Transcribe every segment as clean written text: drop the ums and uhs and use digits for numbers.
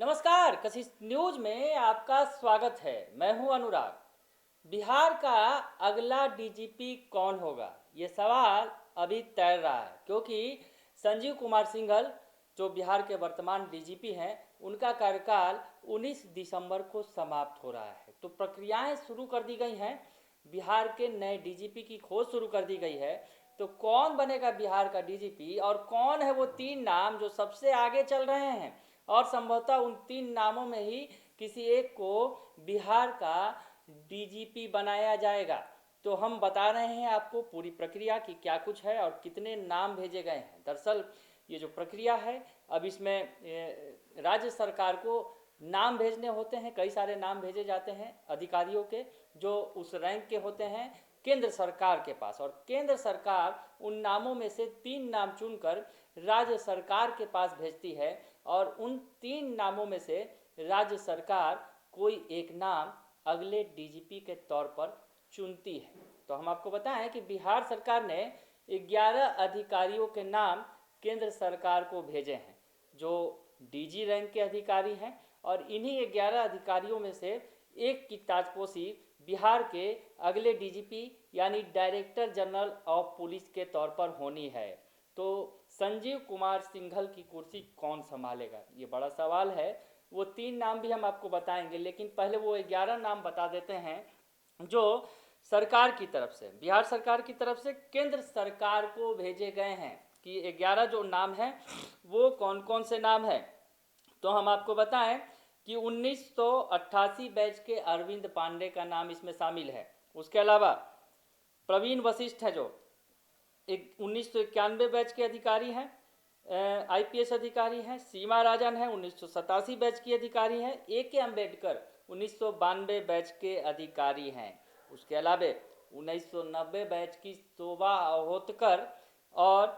नमस्कार, कशिश न्यूज में आपका स्वागत है। मैं हूं अनुराग। बिहार का अगला डीजीपी कौन होगा, ये सवाल अभी तैर रहा है, क्योंकि संजीव कुमार सिंघल जो बिहार के वर्तमान डीजीपी हैं, उनका कार्यकाल 19 दिसंबर को समाप्त हो रहा है। तो प्रक्रियाएं शुरू कर दी गई हैं, बिहार के नए डीजीपी की खोज शुरू कर दी गई है। तो कौन बनेगा बिहार का डीजीपी और कौन है वो तीन नाम जो सबसे आगे चल रहे हैं, और संभवतः उन तीन नामों में ही किसी एक को बिहार का डीजीपी बनाया जाएगा। तो हम बता रहे हैं आपको पूरी प्रक्रिया की क्या कुछ है और कितने नाम भेजे गए हैं। दरअसल ये जो प्रक्रिया है, अब इसमें राज्य सरकार को नाम भेजने होते हैं, कई सारे नाम भेजे जाते हैं अधिकारियों के जो उस रैंक के होते हैं केंद्र सरकार के पास, और केंद्र सरकार उन नामों में से तीन नाम चुनकर राज्य सरकार के पास भेजती है, और उन तीन नामों में से राज्य सरकार कोई एक नाम अगले डीजीपी के तौर पर चुनती है। तो हम आपको बताएं कि बिहार सरकार ने 11 अधिकारियों के नाम केंद्र सरकार को भेजे हैं जो डीजी रैंक के अधिकारी हैं, और इन्हीं 11 अधिकारियों में से एक की ताजपोशी बिहार के अगले डीजीपी यानी डायरेक्टर जनरल ऑफ पुलिस के तौर पर होनी है। तो संजीव कुमार सिंघल की कुर्सी कौन संभालेगा, ये बड़ा सवाल है। वो तीन नाम भी हम आपको बताएंगे, लेकिन पहले वो 11 नाम बता देते हैं जो सरकार की तरफ से, बिहार सरकार की तरफ से केंद्र सरकार को भेजे गए हैं कि 11 जो नाम हैं वो कौन कौन से नाम हैं। तो हम आपको बताएं कि 1988 बैच के अरविंद पांडे का नाम इसमें शामिल है। उसके अलावा प्रवीण वशिष्ठ है जो 1991 बैच के अधिकारी हैं, आईपीएस अधिकारी हैं। सीमा राजन है 1987 बैच की अधिकारी हैं। ए के अम्बेडकर 1992 बैच के अधिकारी हैं। उसके अलावा 1990 बैच की शोभा अहोतकर और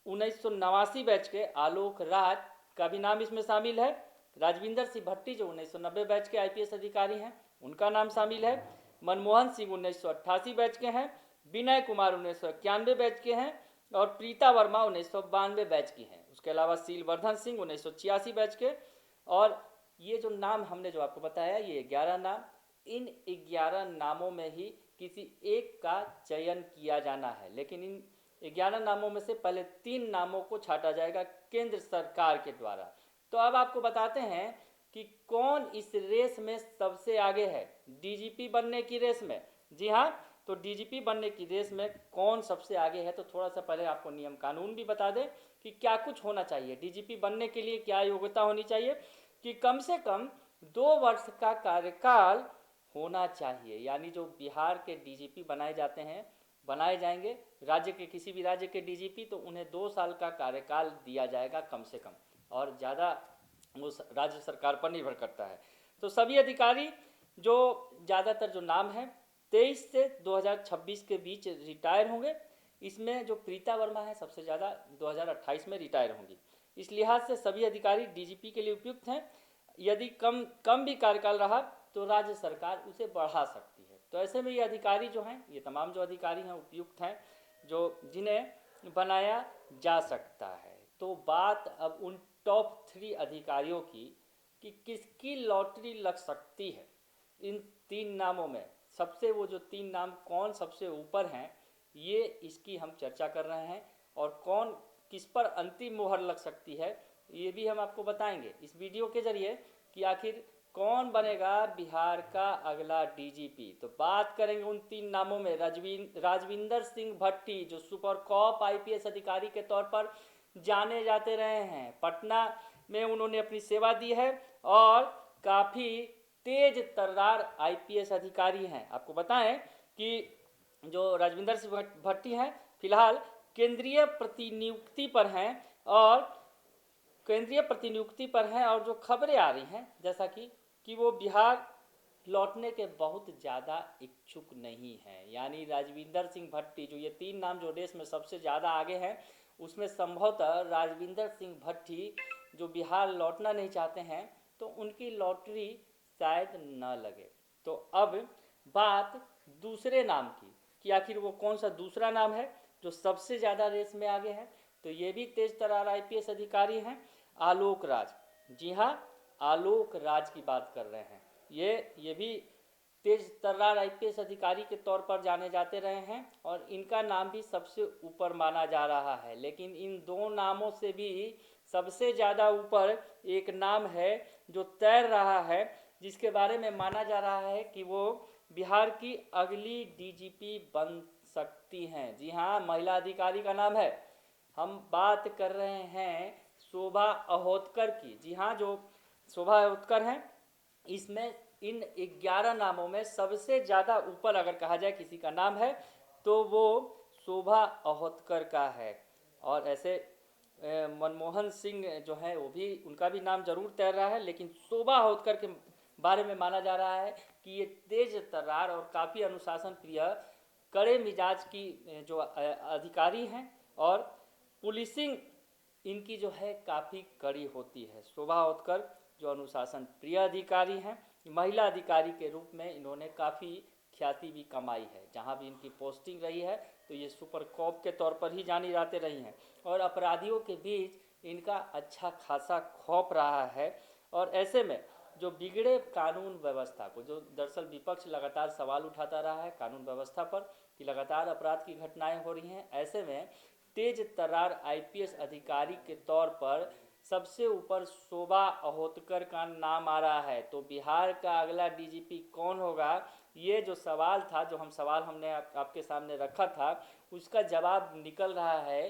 1989 बैच के आलोक राज का भी नाम इसमें शामिल है। राजविंदर सिंह भट्टी जो 1990 बैच के आईपीएस अधिकारी हैं, उनका नाम शामिल है। मनमोहन सिंह 1988 बैच के हैं। विनय कुमार 1991 बैच के हैं, और प्रीता वर्मा 1992 बैच की हैं। उसके अलावा शीलवर्धन सिंह 1986 बैच के। और ये जो नाम हमने जो आपको बताया, ये 11 नाम, इन 11 नामों में ही किसी एक का चयन किया जाना है, लेकिन इन 11 नामों में से पहले तीन नामों को छांटा जाएगा केंद्र सरकार के द्वारा। तो अब आपको बताते हैं कि कौन इस रेस में सबसे आगे है डीजीपी बनने की रेस में। जी हाँ, तो डीजीपी बनने की रेस में कौन सबसे आगे है, तो थोड़ा सा पहले आपको नियम कानून भी बता दें कि क्या कुछ होना चाहिए डीजीपी बनने के लिए। क्या योग्यता होनी चाहिए कि कम से कम 2 वर्ष का कार्यकाल होना चाहिए, यानी जो बिहार के डीजीपी बनाए जाते हैं, बनाए जाएंगे राज्य के किसी भी राज्य के डीजीपी, तो उन्हें 2 साल का कार्यकाल दिया जाएगा कम से कम, और ज़्यादा वो राज्य सरकार पर निर्भर करता है। तो सभी अधिकारी जो ज़्यादातर जो नाम हैं 23 से 2026 के बीच रिटायर होंगे। इसमें जो प्रीता वर्मा है सबसे ज़्यादा 2028 में रिटायर होंगी। इस लिहाज से सभी अधिकारी डीजीपी के लिए उपयुक्त हैं। यदि कम कम भी कार्यकाल रहा तो राज्य सरकार उसे बढ़ा सकती है। तो ऐसे में ये अधिकारी जो हैं, ये तमाम जो अधिकारी हैं उपयुक्त हैं, जो जिन्हें बनाया जा सकता है। तो बात अब उन टॉप 3 अधिकारियों की कि किसकी लॉटरी लग सकती है इन तीन नामों में। सबसे वो जो तीन नाम कौन सबसे ऊपर हैं, ये इसकी हम चर्चा कर रहे हैं, और कौन किस पर अंतिम मोहर लग सकती है ये भी हम आपको बताएंगे इस वीडियो के जरिए कि आखिर कौन बनेगा बिहार का अगला डीजीपी। तो बात करेंगे उन तीन नामों में। राजविंदर सिंह भट्टी जो सुपर कॉप आईपीएस अधिकारी के तौर पर जाने जाते रहे हैं, पटना में उन्होंने अपनी सेवा दी है और काफ़ी तेज तर्रार आईपीएस अधिकारी हैं। आपको बताएं कि जो राजविंदर सिंह भट्टी हैं फिलहाल केंद्रीय प्रतिनियुक्ति पर हैं, और केंद्रीय प्रतिनियुक्ति पर हैं, और जो खबरें आ रही हैं जैसा कि वो बिहार लौटने के बहुत ज़्यादा इच्छुक नहीं हैं। यानी राजविंदर सिंह भट्टी जो ये तीन नाम जो रेस में सबसे ज़्यादा आगे हैं, उसमें संभवतः राजविंदर सिंह भट्टी जो बिहार लौटना नहीं चाहते हैं, तो उनकी लॉटरी शायद न लगे। तो अब बात दूसरे नाम की कि आखिर वो कौन सा दूसरा नाम है जो सबसे ज़्यादा रेस में आगे है। तो ये भी तेज तर्रार आईपीएस अधिकारी हैं, आलोक राज। जी हाँ, आलोक राज की बात कर रहे हैं। ये भी तेज तर्रार आईपीएस अधिकारी के तौर पर जाने जाते रहे हैं और इनका नाम भी सबसे ऊपर माना जा रहा है। लेकिन इन दो नामों से भी सबसे ज़्यादा ऊपर एक नाम है जो तैर रहा है, जिसके बारे में माना जा रहा है कि वो बिहार की अगली डीजीपी बन सकती हैं। जी हाँ, महिला अधिकारी का नाम है, हम बात कर रहे हैं शोभा अहोतकर की। जी हाँ, जो शोभा अहोतकर हैं, इसमें इन 11 नामों में सबसे ज़्यादा ऊपर अगर कहा जाए किसी का नाम है तो वो शोभा अहोतकर का है। और ऐसे मनमोहन सिंह जो है वो भी, उनका भी नाम जरूर तैर रहा है, लेकिन शोभा अहोतकर के बारे में माना जा रहा है कि ये तेज तर्रार और काफ़ी अनुशासन प्रिय, कड़े मिजाज की जो अधिकारी हैं और पुलिसिंग इनकी जो है काफ़ी कड़ी होती है। शोभा अहोतकर जो अनुशासन प्रिय अधिकारी हैं, महिला अधिकारी के रूप में इन्होंने काफ़ी ख्याति भी कमाई है। जहाँ भी इनकी पोस्टिंग रही है तो ये सुपर कॉप के तौर पर ही जानी जाते रही हैं और अपराधियों के बीच इनका अच्छा खासा खौफ रहा है। और ऐसे में जो बिगड़े कानून व्यवस्था को, जो दरअसल विपक्ष लगातार सवाल उठाता रहा है कानून व्यवस्था पर कि लगातार अपराध की घटनाएं हो रही हैं, ऐसे में तेज तर्रार आईपीएस अधिकारी के तौर पर सबसे ऊपर शोभा अहोतकर का नाम आ रहा है। तो बिहार का अगला डीजीपी कौन होगा, ये जो सवाल था, जो सवाल हमने आपके सामने रखा था, उसका जवाब निकल रहा है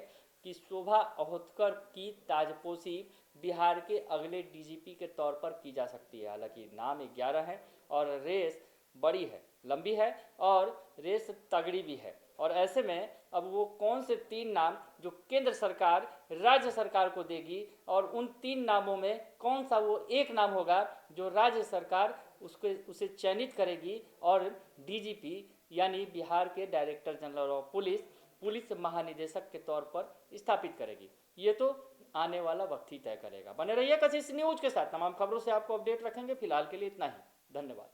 कि शोभा अहोतकर की ताजपोशी बिहार के अगले डीजीपी के तौर पर की जा सकती है। हालांकि नाम 11 है और रेस बड़ी है, लंबी है और रेस तगड़ी भी है। और ऐसे में अब वो कौन से 3 नाम जो केंद्र सरकार राज्य सरकार को देगी और उन 3 नामों में कौन सा वो एक नाम होगा जो राज्य सरकार उसे चयनित करेगी और डीजीपी यानी बिहार के डायरेक्टर जनरल ऑफ पुलिस महानिदेशक के तौर पर स्थापित करेगी, ये तो आने वाला वक्त ही तय करेगा। बने रहिए कशिश न्यूज के साथ, तमाम खबरों से आपको अपडेट रखेंगे। फिलहाल के लिए इतना ही, धन्यवाद।